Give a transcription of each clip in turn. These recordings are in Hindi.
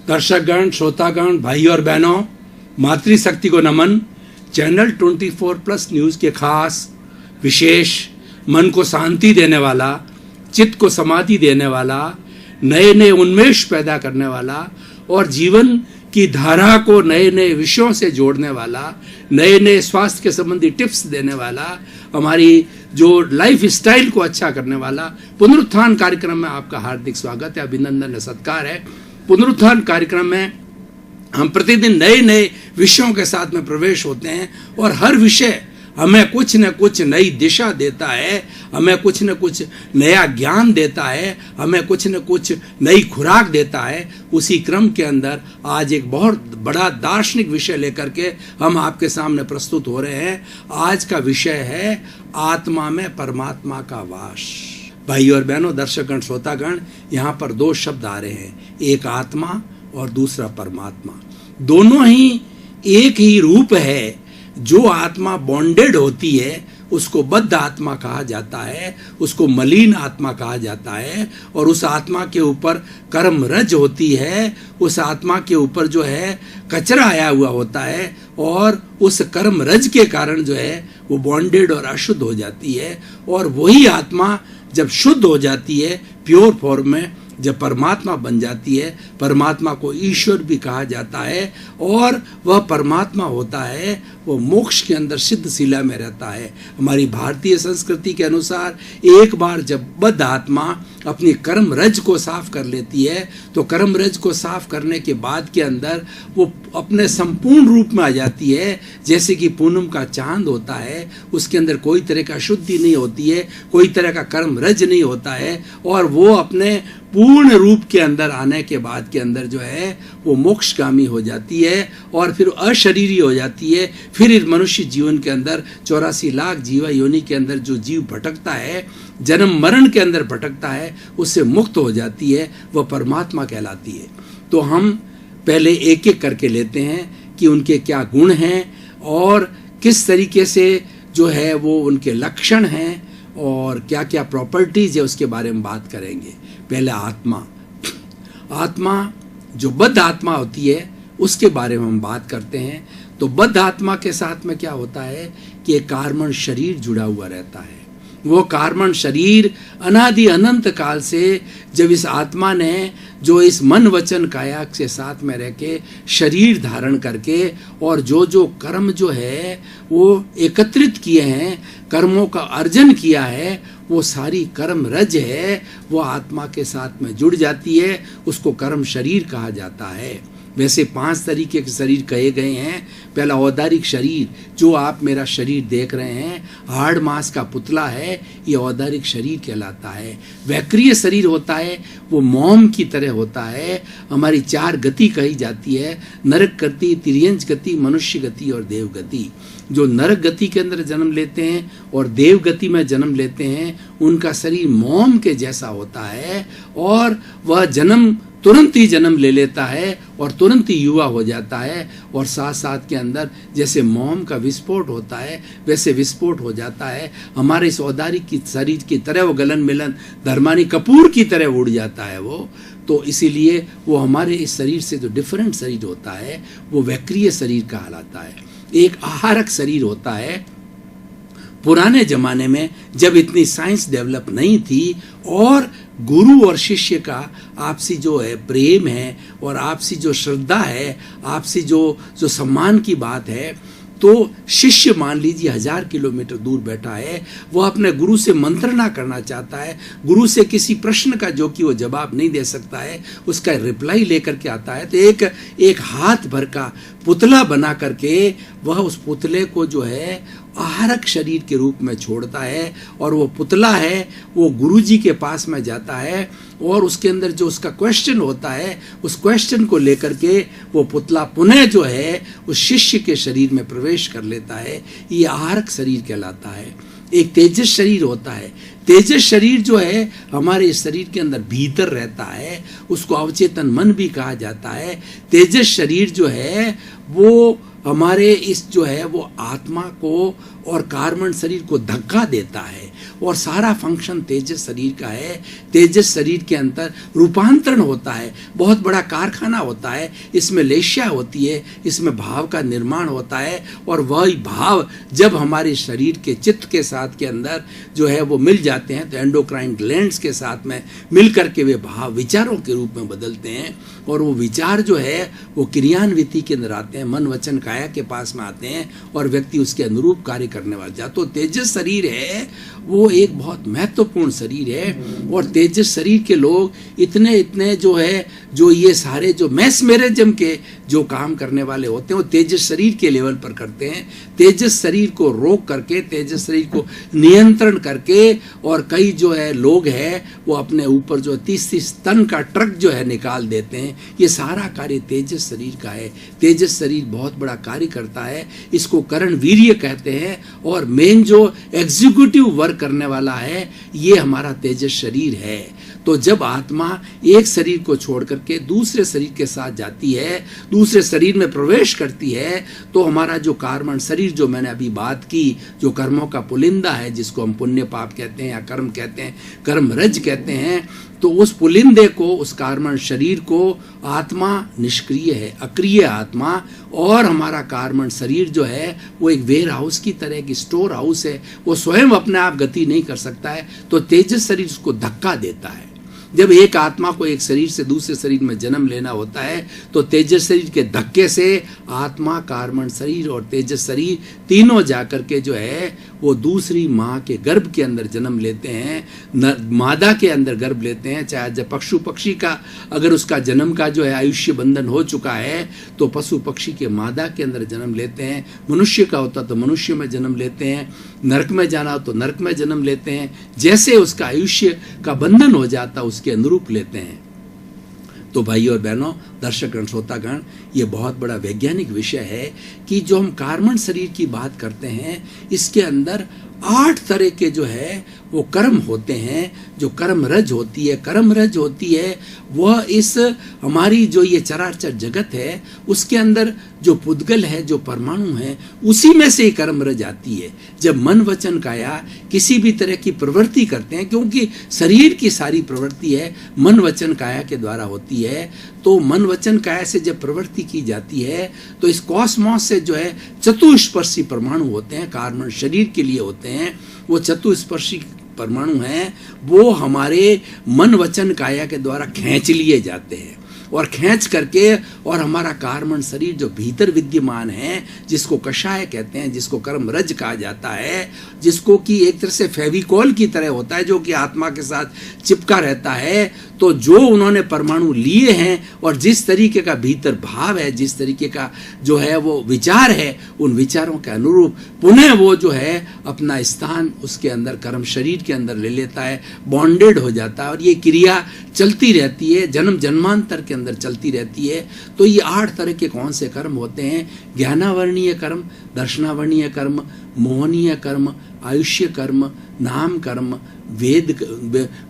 दर्शकगण, श्रोतागण, भाई और बहनों, मातृशक्ति को नमन। चैनल 24+ न्यूज के खास विशेष, मन को शांति देने वाला, चित्त को समाधि देने वाला, नए नए उन्मेष पैदा करने वाला और जीवन की धारा को नए नए विषयों से जोड़ने वाला, नए नए स्वास्थ्य के संबंधी टिप्स देने वाला, हमारी जो लाइफ स्टाइल को अच्छा करने वाला पुनरुत्थान कार्यक्रम में आपका हार्दिक स्वागत है, अभिनंदन है, सत्कार है। पुनरुत्थान कार्यक्रम में हम प्रतिदिन नए नए विषयों के साथ में प्रवेश होते हैं और हर विषय हमें कुछ न कुछ नई दिशा देता है, हमें कुछ न कुछ नया ज्ञान देता है, हमें कुछ न कुछ नई खुराक देता है। उसी क्रम के अंदर आज एक बहुत बड़ा दार्शनिक विषय लेकर के हम आपके सामने प्रस्तुत हो रहे हैं। आज का विषय है आत्मा में परमात्मा का वास। भाई और बहनों, दर्शकगण, श्रोतागण, यहाँ पर दो शब्द आ रहे हैं, एक आत्मा और दूसरा परमात्मा। दोनों ही एक ही रूप है। जो आत्मा बॉन्डेड होती है उसको बद्ध आत्मा कहा जाता है, उसको मलिन आत्मा कहा जाता है। और उस आत्मा के ऊपर कर्म रज होती है, उस आत्मा के ऊपर जो है कचरा आया हुआ होता है और उस कर्म रज के कारण जो है वो बॉन्डेड और अशुद्ध हो जाती है। और वही आत्मा जब शुद्ध हो जाती है, प्योर फॉर्म में जब परमात्मा बन जाती है, परमात्मा को ईश्वर भी कहा जाता है। और वह परमात्मा होता है वो मोक्ष के अंदर सिद्ध शिला में रहता है। हमारी भारतीय संस्कृति के अनुसार एक बार जब बद्ध आत्मा अपनी कर्म रज को साफ कर लेती है तो कर्म रज को साफ करने के बाद के अंदर वो अपने संपूर्ण रूप में आ जाती है। जैसे कि पूनम का चांद होता है, उसके अंदर कोई तरह का शुद्धि नहीं होती है, कोई तरह का कर्म रज नहीं होता है और वो अपने पूर्ण रूप के अंदर आने के बाद के अंदर जो है वो मोक्षगामी हो जाती है और फिर अशरीरी हो जाती है। फिर इस मनुष्य जीवन के अंदर 84 लाख जीवा योनि के अंदर जो जीव भटकता है, जन्म मरण के अंदर भटकता है, उससे मुक्त हो जाती है, वह परमात्मा कहलाती है। तो हम पहले एक एक करके लेते हैं कि उनके क्या गुण हैं और किस तरीके से जो है वो उनके लक्षण हैं और क्या क्या प्रॉपर्टीज है, उसके बारे में बात करेंगे। पहले आत्मा। आत्मा जो बद्ध आत्मा होती है उसके बारे में हम बात करते हैं। तो बद्ध आत्मा के साथ में क्या होता है कि एक कार्बन शरीर जुड़ा हुआ रहता है। वो कार्बन शरीर अनादि अनंत काल से जब इस आत्मा ने जो इस मन वचन काया के साथ में रह के शरीर धारण करके और जो जो कर्म जो है वो एकत्रित किए हैं, कर्मों का अर्जन किया है, वो सारी कर्म रज है, वो आत्मा के साथ में जुड़ जाती है। उसको कर्म शरीर कहा जाता है। वैसे 5 तरीके के शरीर कहे गए हैं। पहला औदारिक शरीर, जो आप मेरा शरीर देख रहे हैं, हाड़ मांस का पुतला है, ये औदारिक शरीर कहलाता है। वैक्रिय शरीर होता है, वो मोम की तरह होता है। हमारी 4 गति कही जाती है, नरक गति, तिर्यंच गति, मनुष्य गति और देव गति। जो नरक गति के अंदर जन्म लेते हैं और देव गति में जन्म लेते हैं, उनका शरीर मोम के जैसा होता है और वह तुरंत ही जन्म ले लेता है और तुरंत ही युवा हो जाता है। और साथ साथ के अंदर जैसे मोम का विस्फोट होता है वैसे विस्फोट हो जाता है। हमारे इस औदारिक की शरीर की तरह वो गलन मिलन धर्मानी कपूर की तरह उड़ जाता है वो। तो इसीलिए वो हमारे इस शरीर से जो डिफरेंट शरीर होता है वो वैक्रिय शरीर कहलाता है। एक आहारक शरीर होता है। पुराने जमाने में जब इतनी साइंस डेवलप नहीं थी और गुरु और शिष्य का आपसी जो है प्रेम है और आपसी जो श्रद्धा है, आपसी जो सम्मान की बात है, तो शिष्य मान लीजिए 1000 किलोमीटर दूर बैठा है, वह अपने गुरु से मंत्रणा करना चाहता है। गुरु से किसी प्रश्न का जो कि वो जवाब नहीं दे सकता है, उसका रिप्लाई लेकर के आता है। तो एक हाथ भर का पुतला बना करके वह उस पुतले को जो है आहारक शरीर के रूप में छोड़ता है और वो पुतला है वो गुरुजी के पास में जाता है और उसके अंदर जो उसका क्वेश्चन होता है उस क्वेश्चन को लेकर के वो पुतला पुनः जो है उस शिष्य के शरीर में प्रवेश कर लेता है। ये आहारक शरीर कहलाता है। एक तेजस शरीर होता है। तेजस शरीर जो है हमारे शरीर के अंदर भीतर रहता है, उसको अवचेतन मन भी कहा जाता है। तेजस शरीर जो है वो हमारे इस जो है वो आत्मा को और कार्बन शरीर को धक्का देता है और सारा फंक्शन तेजस शरीर का है। तेजस शरीर के अंदर रूपांतरण होता है, बहुत बड़ा कारखाना होता है, इसमें लेश्या होती है, इसमें भाव का निर्माण होता है और वही भाव जब हमारे शरीर के चित्त के साथ के अंदर जो है वो मिल जाते हैं तो एंडोक्राइन ग्लैंड्स के साथ में मिल करके वे भाव विचारों के रूप में बदलते हैं और वो विचार जो है वो क्रियान्विति के अंदर आते हैं, मन वचन काया के पास में आते हैं और व्यक्ति उसके अनुरूप कार्य करने वाला जाता। तो तेजस शरीर है वो एक बहुत महत्वपूर्ण शरीर है और तेजस शरीर के लोग इतने जो है जो ये सारे जो मैस्मेरिज्म के जो काम करने वाले होते हैं वो तेजस शरीर के लेवल पर करते हैं। तेजस शरीर को रोक करके, तेजस शरीर को नियंत्रण करके और कई जो है लोग हैं वो अपने ऊपर जो 30-30 टन का ट्रक जो है निकाल देते हैं। ये सारा कार्य तेजस शरीर का है। तेजस शरीर बहुत बड़ा कार्य करता है, इसको करण वीर्य कहते हैं और मेन जो एग्जीक्यूटिव वर्क करने वाला है ये हमारा तेजस शरीर है। तो जब आत्मा एक शरीर को छोड़ करके दूसरे शरीर के साथ जाती है, दूसरे शरीर में प्रवेश करती है, तो हमारा जो कार्बन शरीर जो मैंने अभी बात की, जो कर्मों का पुलिंदा है जिसको हम पुण्य पाप कहते हैं या कर्म कहते हैं, कर्म रज कहते हैं, तो उस पुलिंदे को, उस कार्बन शरीर को आत्मा निष्क्रिय है, अक्रिय आत्मा, और हमारा कार्बन शरीर जो है वो एक वेयर हाउस की तरह की स्टोर हाउस है, वो स्वयं अपने आप गति नहीं कर सकता है। तो तेजस शरीर उसको धक्का देता है। जब एक आत्मा को एक शरीर से दूसरे शरीर में जन्म लेना होता है तो तेजस शरीर के धक्के से आत्मा, कार्बन शरीर और तेजस शरीर तीनों जाकर के जो है वो दूसरी माँ के गर्भ के अंदर जन्म लेते हैं, मादा के अंदर गर्भ लेते हैं। चाहे जब पशु पक्षी का अगर उसका जन्म का जो है आयुष्य बंधन हो चुका है तो पशु पक्षी के मादा के अंदर जन्म लेते हैं, मनुष्य का होता तो मनुष्य में जन्म लेते हैं, नरक में जाना हो तो नरक में जन्म लेते हैं। जैसे उसका आयुष्य का बंधन हो जाता उसके अनुरूप लेते हैं। तो भाई और बहनों, दर्शकगण, श्रोतागण, ये बहुत बड़ा वैज्ञानिक विषय है कि जो हम कार्बन शरीर की बात करते हैं इसके अंदर 8 तरह के जो है वो कर्म होते हैं। जो कर्म रज होती है, कर्म रज होती है वह इस हमारी जो ये चराचर जगत है उसके अंदर जो पुद्गल है, जो परमाणु है, उसी में से कर्म रज आती है। जब मन वचन काया किसी भी तरह की प्रवृत्ति करते हैं, क्योंकि शरीर की सारी प्रवृत्ति है मन वचन काया के द्वारा होती है, तो मन वचन काया से जब प्रवृत्ति की जाती है तो इस कॉस्मोस से जो है चतुष्पर्शी परमाणु होते हैं, कार्बन शरीर के लिए होते हैं। वो चतुष्पर्शी परमाणु हैं वो हमारे मन वचन काया के द्वारा खींच लिए जाते हैं और खींच करके और हमारा कार्बन शरीर जो भीतर विद्यमान है, जिसको कषाय कहते हैं, जिसको कर्म रज कहा जाता है, जिसको कि एक तरह से फेविकॉल की तरह होता है जो कि आत्मा के साथ चिपका रहता है। तो जो उन्होंने परमाणु लिए हैं और जिस तरीके का भीतर भाव है, जिस तरीके का जो है वो विचार है, उन विचारों के अनुरूप पुनः वो जो है अपना स्थान उसके अंदर कर्म शरीर के अंदर ले लेता है, बॉन्डेड हो जाता है और ये क्रिया चलती रहती है, जन्म जन्मांतर के अंदर चलती रहती है। तो ये 8 तरह के कौन से कर्म होते हैं? ज्ञानावर्णीय कर्म, दर्शनावर्णीय कर्म, मोहनीय कर्म, आयुष्य कर्म, नाम कर्म,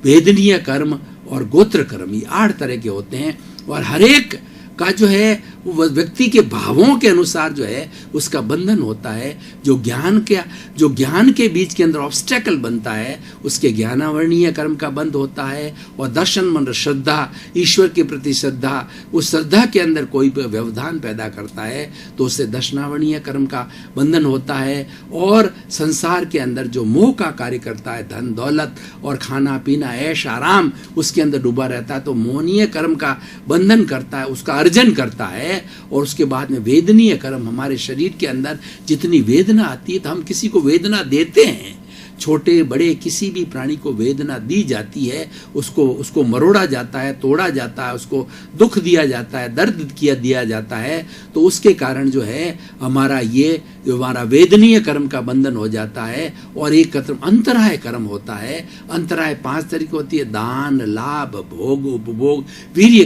वेदनीय कर्म और गोत्र कर्म। ये 8 तरह के होते हैं और हर एक का जो है वो व्यक्ति के भावों के अनुसार जो है उसका बंधन होता है। जो ज्ञान के बीच के अंदर ऑब्स्टेकल बनता है उसके ज्ञानावर्णीय कर्म का बंध होता है। और दर्शन मन श्रद्धा, ईश्वर के प्रति श्रद्धा, उस श्रद्धा के अंदर कोई व्यवधान पैदा करता है तो उससे दर्शनावर्णीय कर्म का बंधन होता है। और संसार के अंदर जो मोह का कार्य करता है, धन दौलत और खाना पीना ऐश आराम, उसके अंदर डूबा रहता है तो मोहनीय कर्म का बंधन करता है, उसका अर्जन करता है। और उसके बाद में वेदनीय कर्म, हमारे शरीर के अंदर जितनी वेदना आती है तो हम किसी को वेदना देते हैं, छोटे बड़े किसी भी प्राणी को वेदना दी जाती है, उसको मरोड़ा जाता है, तोड़ा जाता है, उसको दुख दिया जाता है, दर्द दिया जाता है। तो उसके कारण जो है हमारा वेदनीय कर्म का बंधन हो जाता है। और एक कर्म अंतराय कर्म होता है। अंतराय 5 तरीके होती है, दान, लाभ, भोग, उपभोग, वीर्य।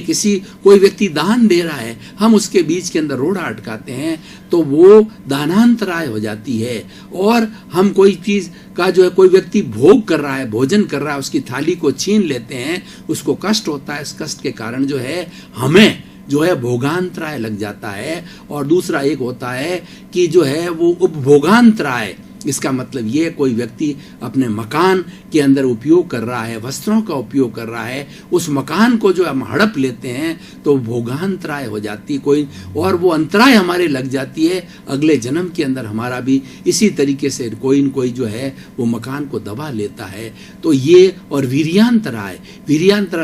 कोई व्यक्ति दान दे रहा है, हम उसके बीच के अंदर रोड़ा अटकाते हैं तो वो दानांतराय हो जाती है। और हम कोई चीज का जो है कोई व्यक्ति भोग कर रहा है, भोजन कर रहा है, उसकी थाली को छीन लेते हैं, उसको कष्ट होता है, इस कष्ट के कारण जो है हमें जो है भोगांतराय लग जाता है। और दूसरा एक होता है कि जो है वो उपभोगांतराय, इसका मतलब ये कोई व्यक्ति अपने मकान के अंदर उपयोग कर रहा है, वस्त्रों का उपयोग कर रहा है, उस मकान को जो हम हड़प लेते हैं तो भोगांतराय हो जाती कोई, और वो अंतराय हमारे लग जाती है। अगले जन्म के अंदर हमारा भी इसी तरीके से कोई न कोई जो है वो मकान को दबा लेता है। तो ये, और वीर्यांतराय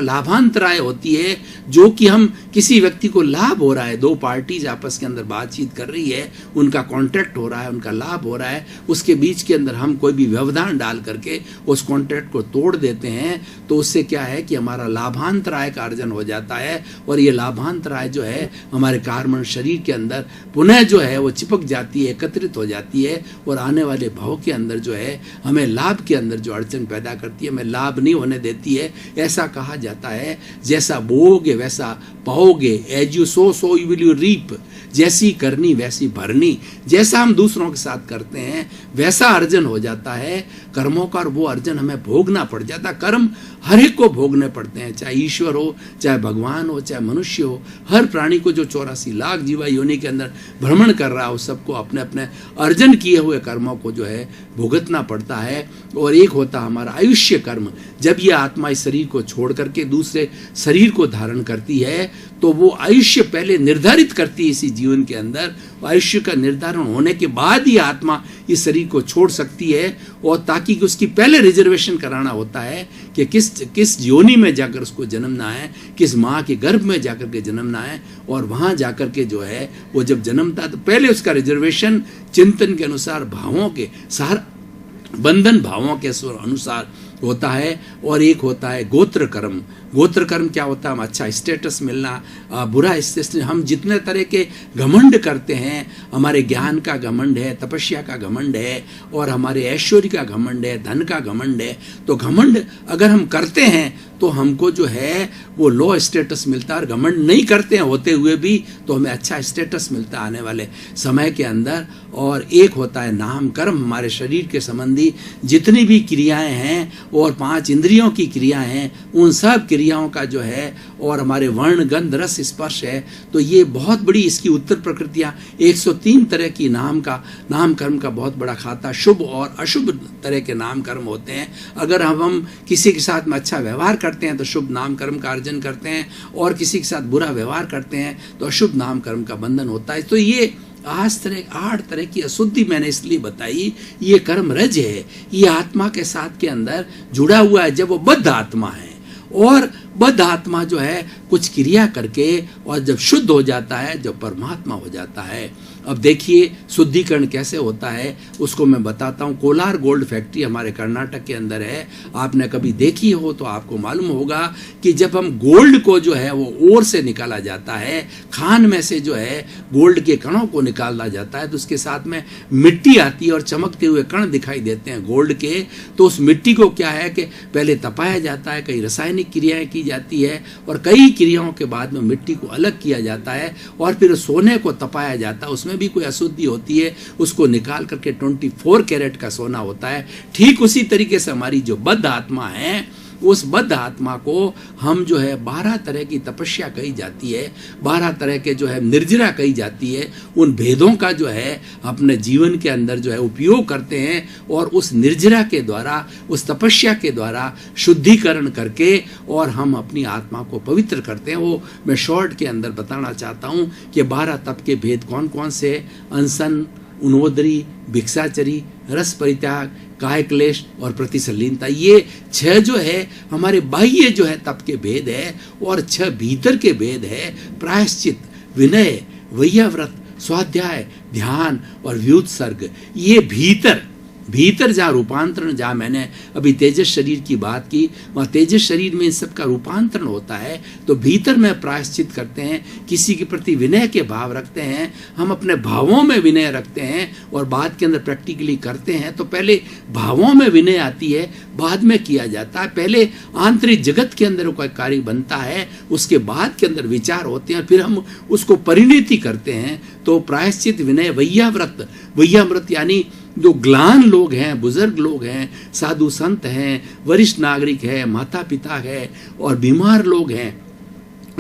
लाभांतराय होती है, जो कि हम किसी व्यक्ति को लाभ हो रहा है, दो पार्टीज आपस के अंदर बातचीत कर रही है, उनका कॉन्ट्रैक्ट हो रहा है, उनका लाभ हो रहा है, उसके बीच के अंदर हम कोई भी व्यवधान डाल करके उस कॉन्ट्रैक्ट को तोड़ देते हैं, तो उससे क्या है कि हमारा लाभांतराय का अर्जन हो जाता है। और ये लाभांतराय जो है हमारे कार्बन शरीर के अंदर पुनः जो है वो चिपक जाती है, एकत्रित हो जाती है, और आने वाले भाव के अंदर जो है हमें लाभ के अंदर जो अड़चन पैदा करती है, हमें लाभ नहीं होने देती है। ऐसा कहा जाता है, जैसा बोओगे वैसा पाओगे, as you sow so you will you reap, जैसी करनी वैसी भरनी। जैसा हम दूसरों के साथ करते हैं वैसा अर्जन हो जाता है कर्मों का, और वो अर्जन हमें भोगना पड़ जाता। कर्म हर एक को भोगने पड़ते हैं, चाहे ईश्वर हो, चाहे भगवान हो, चाहे मनुष्य हो। हर प्राणी को जो 84 लाख जीवा योनि के अंदर भ्रमण कर रहा हो, सबको अपने अपने अर्जन किए हुए कर्मों को जो है भुगतना पड़ता है। और एक होता हमारा आयुष्य कर्म। जब ये आत्मा इस शरीर को छोड़ करके दूसरे शरीर को धारण करती है, तो वो आयुष्य पहले निर्धारित करती है इसी जीवन के अंदर। आयुष्य का निर्धारण होने के बाद ही आत्मा इस शरीर को छोड़ सकती है, और ताकि उसकी पहले रिजर्वेशन कराना होता है कि किस योनि में जाकर उसको जन्मना है, किस माँ के गर्भ में जाकर के जन्मना है, और वहाँ जाकर के जो है वो जब जन्मता तो पहले उसका रिजर्वेशन चिंतन के अनुसार, भावों के सार बंधन भावों के अनुसार होता है। और एक होता है गोत्र कर्म। गोत्र कर्म क्या होता है? हम अच्छा स्टेटस मिलना, बुरा स्टेटस। हम जितने तरह के घमंड करते हैं, हमारे ज्ञान का घमंड है, तपस्या का घमंड है, और हमारे ऐश्वर्य का घमंड है, धन का घमंड है। तो घमंड अगर हम करते हैं तो हमको जो है वो लो स्टेटस मिलता है, और घमंड नहीं करते हैं होते हुए भी तो हमें अच्छा स्टेटस मिलता है आने वाले समय के अंदर। और एक होता है नाम कर्म। हमारे शरीर के संबंधी जितनी भी क्रियाएं हैं और 5 इंद्रियों की क्रियाएं हैं, उन सब क्रियाओं का जो है, और हमारे वर्ण गंध रस स्पर्श है, तो ये बहुत बड़ी इसकी उत्तर प्रकृतियां 103 तरह की नाम कर्म का बहुत बड़ा खाता। शुभ और अशुभ तरह के नाम कर्म होते हैं। अगर हम किसी के साथ में अच्छा व्यवहार करते हैं तो शुभ नाम कर्म का अर्जन करते हैं, और किसी के साथ बुरा व्यवहार करते हैं तो अशुभ नाम कर्म का बंधन होता है। तो ये 8 तरह की अशुद्धि मैंने इसलिए बताई। ये कर्म रज है, ये आत्मा के साथ के अंदर जुड़ा हुआ है। जब वो बद्ध आत्मा है, और बद्ध आत्मा जो है कुछ क्रिया करके, और जब शुद्ध हो जाता है, जब परमात्मा हो जाता है। अब देखिए शुद्धिकरण कैसे होता है उसको मैं बताता हूँ। कोलार गोल्ड फैक्ट्री हमारे कर्नाटक के अंदर है। आपने कभी देखी हो तो आपको मालूम होगा कि जब हम गोल्ड को जो है वो ओर से निकाला जाता है, खान में से जो है गोल्ड के कणों को निकाला जाता है, तो उसके साथ में मिट्टी आती है और चमकते हुए कण दिखाई देते हैं गोल्ड के। तो उस मिट्टी को क्या है कि पहले तपाया जाता है, कई रासायनिक क्रियाएं की जाती है, और कई क्रियाओं के बाद में मिट्टी को अलग किया जाता है, और फिर सोने को तपाया जाता है। उसमें भी कोई अशुद्धि होती है, उसको निकाल करके 24 कैरेट का सोना होता है। ठीक उसी तरीके से हमारी जो बद्ध आत्मा है, उस बद्ध आत्मा को हम जो है 12 तरह की तपस्या कही जाती है, 12 तरह के जो है निर्जरा कही जाती है। उन भेदों का जो है अपने जीवन के अंदर जो है उपयोग करते हैं, और उस निर्जरा के द्वारा, उस तपस्या के द्वारा शुद्धिकरण करके और हम अपनी आत्मा को पवित्र करते हैं। वो मैं शॉर्ट के अंदर बताना चाहता हूँ कि 12 तप के भेद कौन कौन से: अनशन, उन्नोदरी, भिक्षाचरी, रस परित्याग, काय क्लेश और प्रतिसलीनता। ये 6 जो है हमारे बाह्य जो है तप के भेद है, और 6 भीतर के भेद है: प्रायश्चित, विनय, वैयाव्रत, स्वाध्याय, ध्यान और व्युत्सर्ग। ये भीतर जहाँ रूपांतरण, जहाँ मैंने अभी तेजस शरीर की बात की, वहाँ तेजस शरीर में इन सब का रूपांतरण होता है। तो भीतर में प्रायश्चित करते हैं, किसी के प्रति विनय के भाव रखते हैं, हम अपने भावों में विनय रखते हैं, और बाद के अंदर प्रैक्टिकली करते हैं। तो पहले भावों में विनय आती है, बाद में किया जाता है। पहले आंतरिक जगत के अंदर कोई कार्य बनता है, उसके बाद के अंदर विचार होते हैं, फिर हम उसको परिणति करते हैं। तो प्रायश्चित, विनय, वैयामृत यानी जो ग्लान लोग हैं, बुजुर्ग लोग हैं, साधु संत हैं, वरिष्ठ नागरिक है, माता पिता है, और बीमार लोग हैं,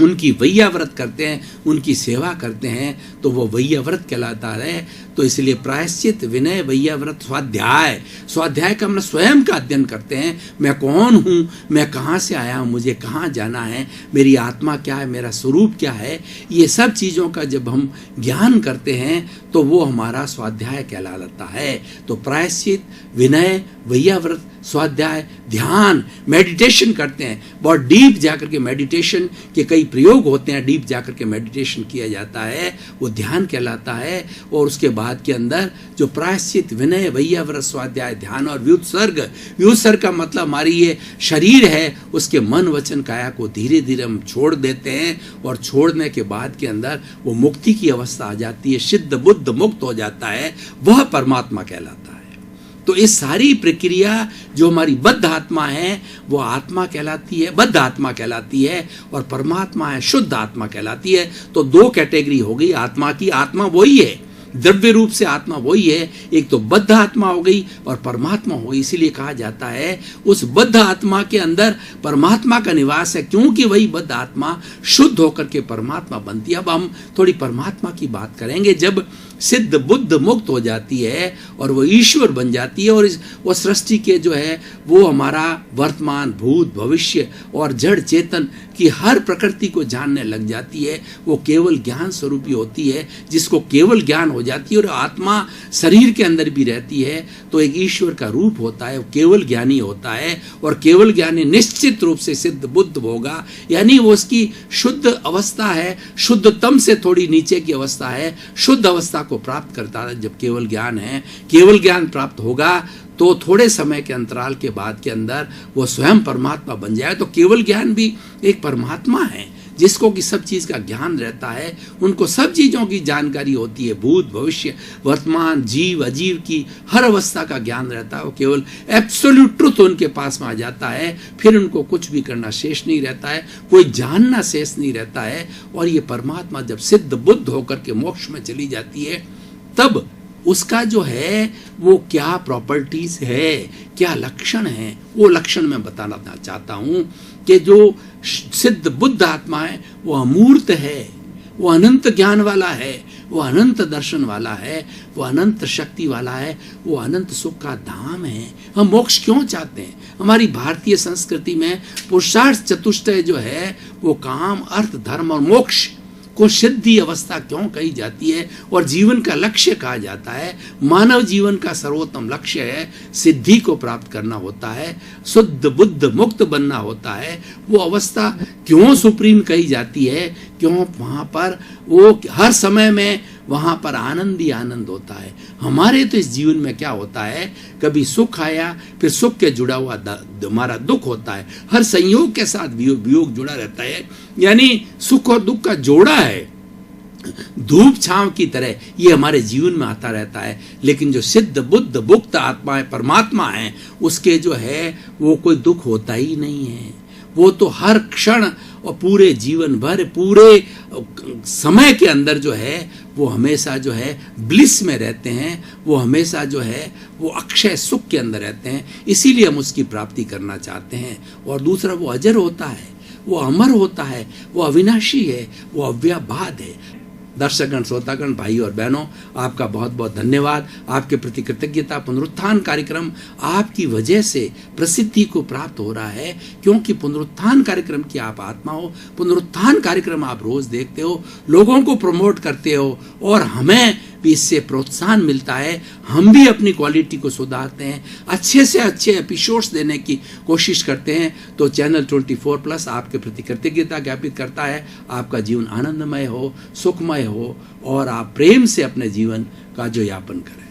उनकी वैया व्रत करते हैं, उनकी सेवा करते हैं, तो वो वैया व्रत कहलाता है। तो इसलिए प्रायश्चित, विनय, वैया व्रत, स्वाध्याय, स्वाध्याय का हम स्वयं का अध्ययन करते हैं। मैं कौन हूँ, मैं कहाँ से आया हूँ, मुझे कहाँ जाना है, मेरी आत्मा क्या है, मेरा स्वरूप क्या है, ये सब चीज़ों का जब हम ज्ञान करते हैं तो वो हमारा स्वाध्याय कहलाता है। तो प्रायश्चित, विनय, वैया व्रत, स्वाध्याय, ध्यान, मेडिटेशन करते हैं। बहुत डीप जाकर के मेडिटेशन के कई प्रयोग होते हैं, डीप जाकर के मेडिटेशन किया जाता है, वो ध्यान कहलाता है। और उसके बाद के अंदर जो प्रायश्चित, विनय, वैया व्रत, स्वाध्याय, ध्यान और व्युत्सर्ग, व्युत्सर्ग का मतलब हमारी ये शरीर है, उसके मन, वचन, काया को धीरे धीरे हम छोड़ देते हैं, और छोड़ने के बाद के अंदर वो मुक्ति की अवस्था आ जाती है, सिद्ध बुद्ध मुक्त हो जाता है, वह परमात्मा कहलाता है। तो इस सारी प्रक्रिया जो हमारी बद्ध आत्मा है वो आत्मा कहलाती है, बद्ध आत्मा कहलाती है, और परमात्मा है शुद्ध आत्मा कहलाती है। तो दो कैटेगरी हो गई आत्मा की। आत्मा वही है, द्रव्य रूप से आत्मा वही है, एक तो बद्ध आत्मा हो गई और परमात्मा हो गई। इसीलिए कहा जाता है उस बद्ध आत्मा के अंदर परमात्मा का निवास है, क्योंकि वही बद्ध आत्मा शुद्ध होकर के परमात्मा बनती है। अब हम थोड़ी परमात्मा की बात करेंगे। जब सिद्ध बुद्ध मुक्त हो जाती है और वो ईश्वर बन जाती है, और वो सृष्टि के जो है वो हमारा वर्तमान, भूत, भविष्य और जड़ चेतन की हर प्रकृति को जानने लग जाती है, वो केवल ज्ञान स्वरूपी होती है। जिसको केवल ज्ञान हो जाती है और आत्मा शरीर के अंदर भी रहती है, तो एक ईश्वर का रूप होता है, वो केवल ज्ञानी होता है। और केवल ज्ञानी निश्चित रूप से सिद्ध बुद्ध होगा, यानी वो उसकी शुद्ध अवस्था है, शुद्धतम से थोड़ी नीचे की अवस्था है, शुद्ध अवस्था को प्राप्त करता है। जब केवल ज्ञान है, केवल ज्ञान प्राप्त होगा तो थोड़े समय के अंतराल के बाद के अंदर वो स्वयं परमात्मा बन जाए। तो केवल ज्ञान भी एक परमात्मा है, जिसको कि सब चीज का ज्ञान रहता है, उनको सब चीजों की जानकारी होती है, भूत, भविष्य, वर्तमान, जीव, अजीव की हर अवस्था का ज्ञान रहता है। वो केवल एब्सोल्यूट ट्रुथ उनके पास में आ जाता है, फिर उनको कुछ भी करना शेष नहीं रहता है, कोई जानना शेष नहीं रहता है। और ये परमात्मा जब सिद्ध बुद्ध होकर के मोक्ष में चली जाती है, तब उसका जो है वो क्या प्रॉपर्टीज है, क्या लक्षण है, वो लक्षण मैं बताना चाहता हूं कि जो सिद्ध बुद्ध आत्मा है वो अमूर्त है, वो अनंत ज्ञान वाला है, वो अनंत दर्शन वाला है, वो अनंत शक्ति वाला है, वो अनंत सुख का धाम है। हम मोक्ष क्यों चाहते हैं? हमारी भारतीय संस्कृति में पुरुषार्थ चतुष्टय जो है वो काम, अर्थ, धर्म और मोक्ष को सिद्धि अवस्था क्यों कही जाती है और जीवन का लक्ष्य कहा जाता है? मानव जीवन का सर्वोत्तम लक्ष्य है, सिद्धि को प्राप्त करना होता है, शुद्ध बुद्ध मुक्त बनना होता है। वो अवस्था क्यों सुप्रीम कही जाती है? क्यों वहां पर वो हर समय में वहां पर आनंद ही आनंद होता है। हमारे तो इस जीवन में क्या होता है, कभी सुख आया, फिर सुख के जुड़ा हुआ हमारा दुख होता है, हर संयोग के साथ वियोग जुड़ा रहता है, यानी सुख और दुख का जोड़ा है, धूप छांव की तरह ये हमारे जीवन में आता रहता है। लेकिन जो सिद्ध बुद्ध मुक्त आत्मा है, परमात्मा है, उसके जो है वो कोई दुख होता ही नहीं है। वो तो हर क्षण और पूरे जीवन भर, पूरे समय के अंदर जो है वो हमेशा जो है ब्लिस में रहते हैं, वो हमेशा जो है वो अक्षय सुख के अंदर रहते हैं। इसीलिए हम उसकी प्राप्ति करना चाहते हैं। और दूसरा, वो अजर होता है, वो अमर होता है, वो अविनाशी है, वो अव्याभाद है। दर्शकगण, श्रोतागण, भाई और बहनों, आपका बहुत बहुत धन्यवाद। आपके प्रति कृतज्ञता। पुनरुत्थान कार्यक्रम आपकी वजह से प्रसिद्धि को प्राप्त हो रहा है, क्योंकि पुनरुत्थान कार्यक्रम की आप आत्मा हो, पुनरुत्थान कार्यक्रम आप रोज देखते हो, लोगों को प्रमोट करते हो, और हमें भी इससे प्रोत्साहन मिलता है। हम भी अपनी क्वालिटी को सुधारते हैं, अच्छे से अच्छे एपिसोड्स देने की कोशिश करते हैं। तो चैनल 24+ आपके प्रति कृतज्ञता ज्ञापित करता है। आपका जीवन आनंदमय हो, सुखमय हो, और आप प्रेम से अपने जीवन का जो यापन करें।